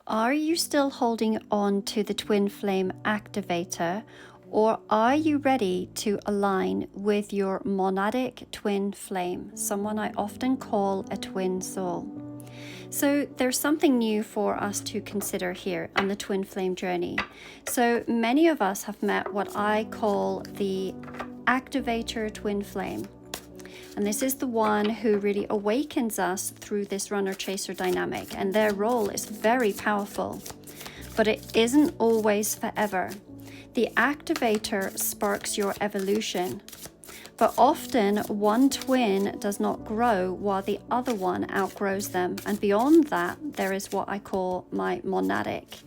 Are you still holding on to the twin flame activator, or are you ready to align with your monadic twin flame, someone I often call a twin soul? So there's something new for us to consider here on the twin flame journey. So many of us have met what I call the activator twin flame. And this is the one who really awakens us through this runner-chaser dynamic, and their role is very powerful, but it isn't always forever. The activator sparks your evolution, but often one twin does not grow while the other one outgrows them. And beyond that, there is what I call my monadic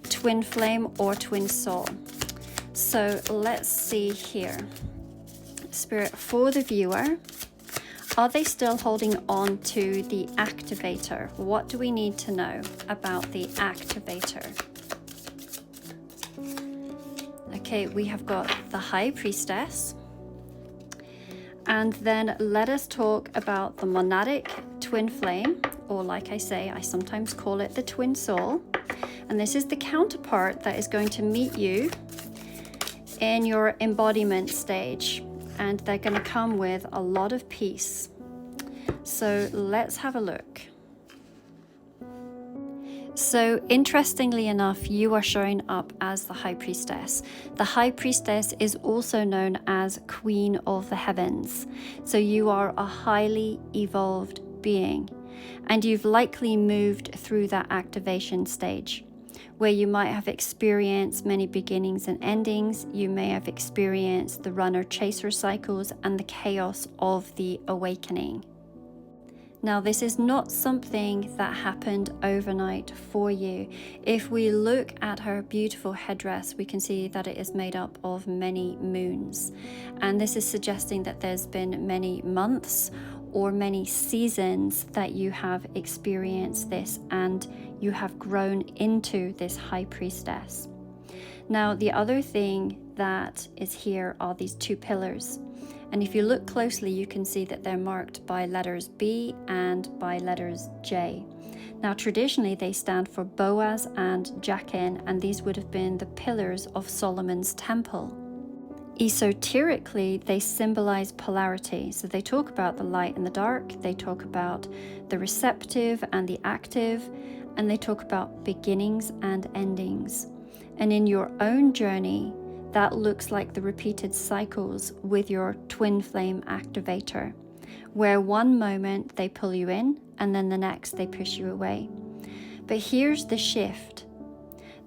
twin flame or twin soul. So let's see here. Spirit, for the viewer, are they still holding on to the activator? What do we need to know about the activator? Okay, we have got the High Priestess. And then let us talk about the monadic twin flame, or like I say, I sometimes call it the twin soul. And this is the counterpart that is going to meet you in your embodiment stage. And they're going to come with a lot of peace. So let's have a look. So interestingly enough, you are showing up as the High Priestess. The High Priestess is also known as Queen of the Heavens. So you are a highly evolved being, and you've likely moved through that activation stage, where you might have experienced many beginnings and endings. You may have experienced the runner-chaser cycles and the chaos of the awakening. Now, this is not something that happened overnight for you. If we look at her beautiful headdress, we can see that it is made up of many moons. And this is suggesting that there's been many months or many seasons that you have experienced this, and you have grown into this High Priestess. Now, the other thing that is here are these two pillars. And if you look closely, you can see that they're marked by letters B and by letters J. Now, traditionally, they stand for Boaz and Jachin, and these would have been the pillars of Solomon's temple. Esoterically, they symbolize polarity. So they talk about the light and the dark, they talk about the receptive and the active, and they talk about beginnings and endings. And in your own journey, that looks like the repeated cycles with your twin flame activator, where one moment they pull you in and then the next they push you away. But here's the shift.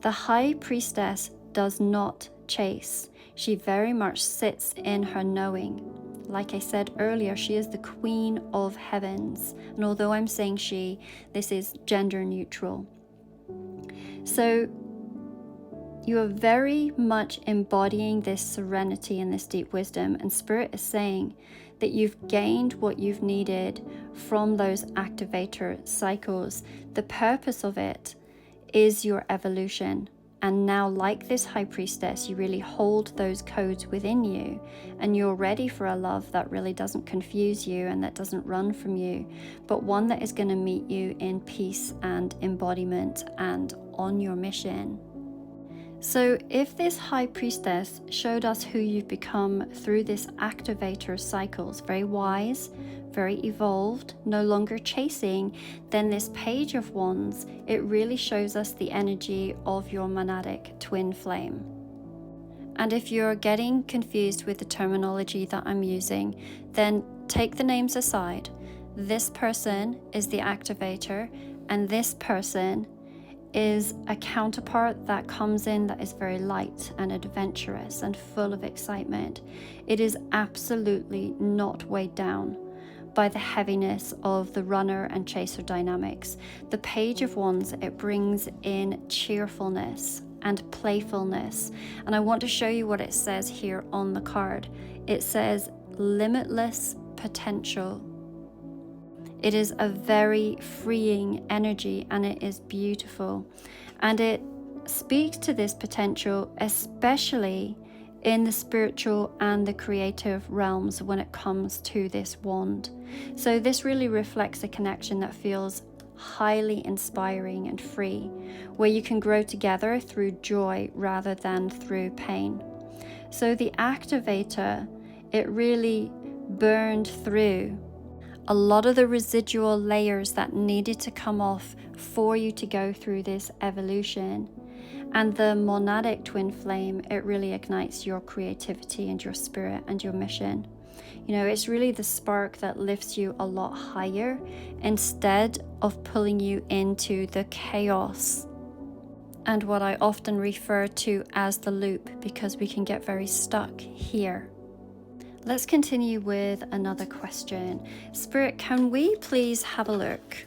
The High Priestess does not chase. She very much sits in her knowing. Like I said earlier, she is the Queen of Heavens. And although I'm saying she, this is gender neutral. So you are very much embodying this serenity and this deep wisdom, and Spirit is saying that you've gained what you've needed from those activator cycles. The purpose of it is your evolution. And now, like this High Priestess, you really hold those codes within you, and you're ready for a love that really doesn't confuse you and that doesn't run from you, but one that is going to meet you in peace and embodiment and on your mission. So if this High Priestess showed us who you've become through this activator cycles, very wise, very evolved, no longer chasing, then this Page of Wands, it really shows us the energy of your monadic twin flame. And if you're getting confused with the terminology that I'm using, then take the names aside. This person is the activator, and this person is a counterpart that comes in that is very light and adventurous and full of excitement. It is absolutely not weighed down by the heaviness of the runner and chaser dynamics. The Page of Wands, it brings in cheerfulness and playfulness. And I want to show you what it says here on the card. It says limitless potential. It is a very freeing energy, and it is beautiful. And it speaks to this potential, especially in the spiritual and the creative realms when it comes to this wand. So this really reflects a connection that feels highly inspiring and free, where you can grow together through joy rather than through pain. So the activator, it really burned through a lot of the residual layers that needed to come off for you to go through this evolution. And the monadic twin flame, it really ignites your creativity and your spirit and your mission. You know, it's really the spark that lifts you a lot higher instead of pulling you into the chaos and what I often refer to as the loop, because we can get very stuck here. Let's continue with another question. Spirit, can we please have a look?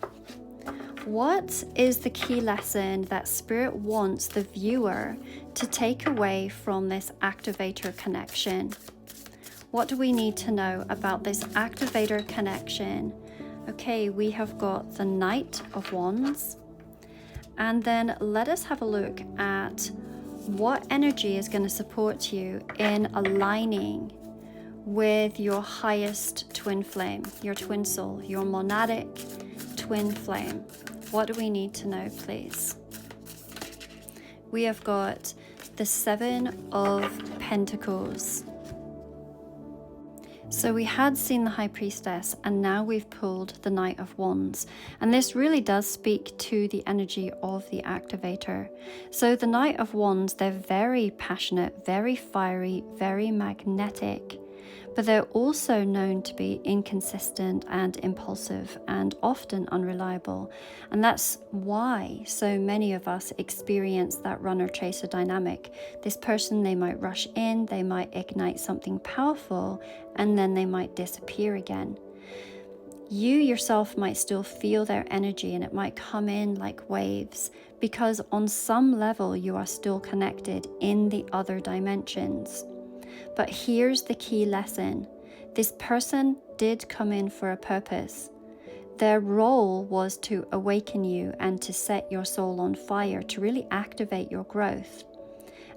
What is the key lesson that Spirit wants the viewer to take away from this activator connection? What do we need to know about this activator connection? Okay, we have got the Knight of Wands. And then let us have a look at what energy is going to support you in aligning with your highest twin flame, your twin soul, your monadic twin flame. What do we need to know, please? We have got the Seven of Pentacles. So we had seen the High Priestess, and now we've pulled the Knight of Wands. And this really does speak to the energy of the activator. So the Knight of Wands, they're very passionate, very fiery, very magnetic. But they're also known to be inconsistent and impulsive and often unreliable. And that's why so many of us experience that runner-chaser dynamic. This person, they might rush in, they might ignite something powerful, and then they might disappear again. You yourself might still feel their energy, and it might come in like waves, because on some level you are still connected in the other dimensions. But here's the key lesson. This person did come in for a purpose. Their role was to awaken you and to set your soul on fire, to really activate your growth.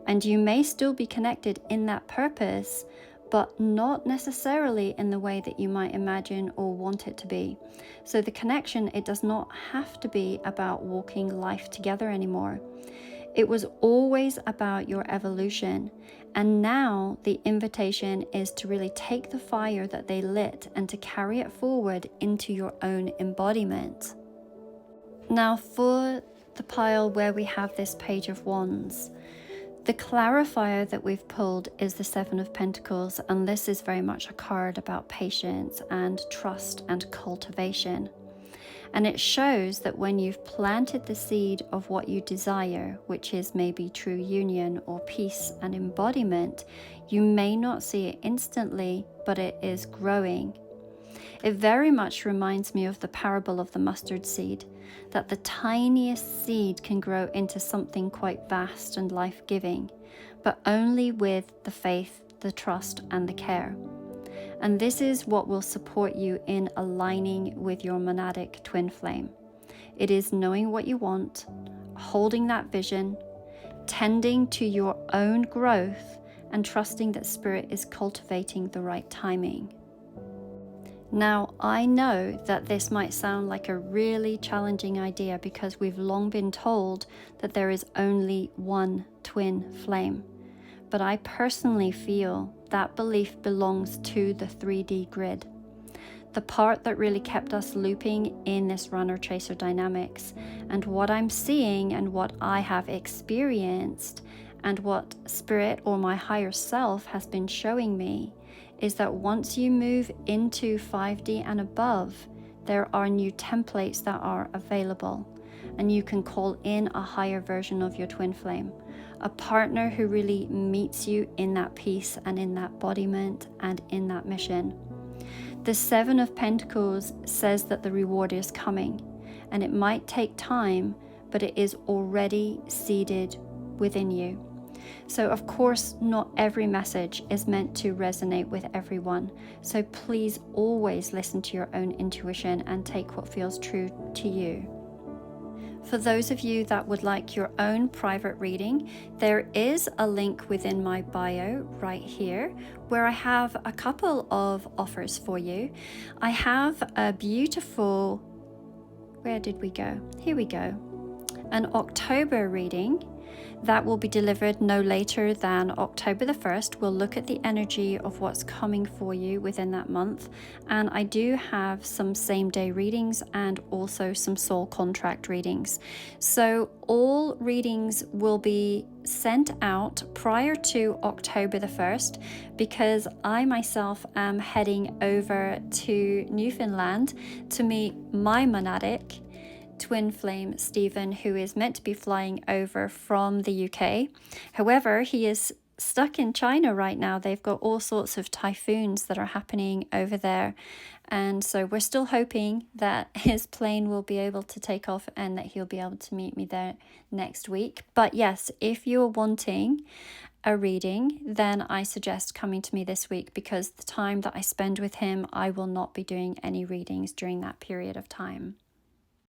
And you may still be connected in that purpose, but not necessarily in the way that you might imagine or want it to be. So the connection, it does not have to be about walking life together anymore. It was always about your evolution. And now the invitation is to really take the fire that they lit and to carry it forward into your own embodiment. Now for the pile where we have this Page of Wands, the clarifier that we've pulled is the Seven of Pentacles, and this is very much a card about patience and trust and cultivation. And it shows that when you've planted the seed of what you desire, which is maybe true union or peace and embodiment, you may not see it instantly, but it is growing. It very much reminds me of the parable of the mustard seed, that the tiniest seed can grow into something quite vast and life-giving, but only with the faith, the trust, and the care. And this is what will support you in aligning with your monadic twin flame. It is knowing what you want, holding that vision, tending to your own growth, and trusting that Spirit is cultivating the right timing. Now, I know that this might sound like a really challenging idea because we've long been told that there is only one twin flame. But I personally feel that belief belongs to the 3D grid. The part that really kept us looping in this runner-chaser dynamics. And what I'm seeing and what I have experienced and what Spirit or my higher self has been showing me is that once you move into 5D and above, there are new templates that are available. And you can call in a higher version of your twin flame. A partner who really meets you in that peace and in that embodiment and in that mission. The Seven of Pentacles says that the reward is coming, and it might take time, but it is already seeded within you. So of course, not every message is meant to resonate with everyone. So please always listen to your own intuition and take what feels true to you. For those of you that would like your own private reading, there is a link within my bio right here where I have a couple of offers for you. I have a beautiful Where did we go? Here we go. An October reading that will be delivered no later than October the 1st. We'll look at the energy of what's coming for you within that month. And I do have some same day readings and also some soul contract readings. So all readings will be sent out prior to October the 1st because I myself am heading over to Newfoundland to meet my monadic twin flame Stephen, who is meant to be flying over from the UK. However, he is stuck in China right now. They've got all sorts of typhoons that are happening over there. And so we're still hoping that his plane will be able to take off and that he'll be able to meet me there next week. But yes, if you're wanting a reading, then I suggest coming to me this week because the time that I spend with him, I will not be doing any readings during that period of time.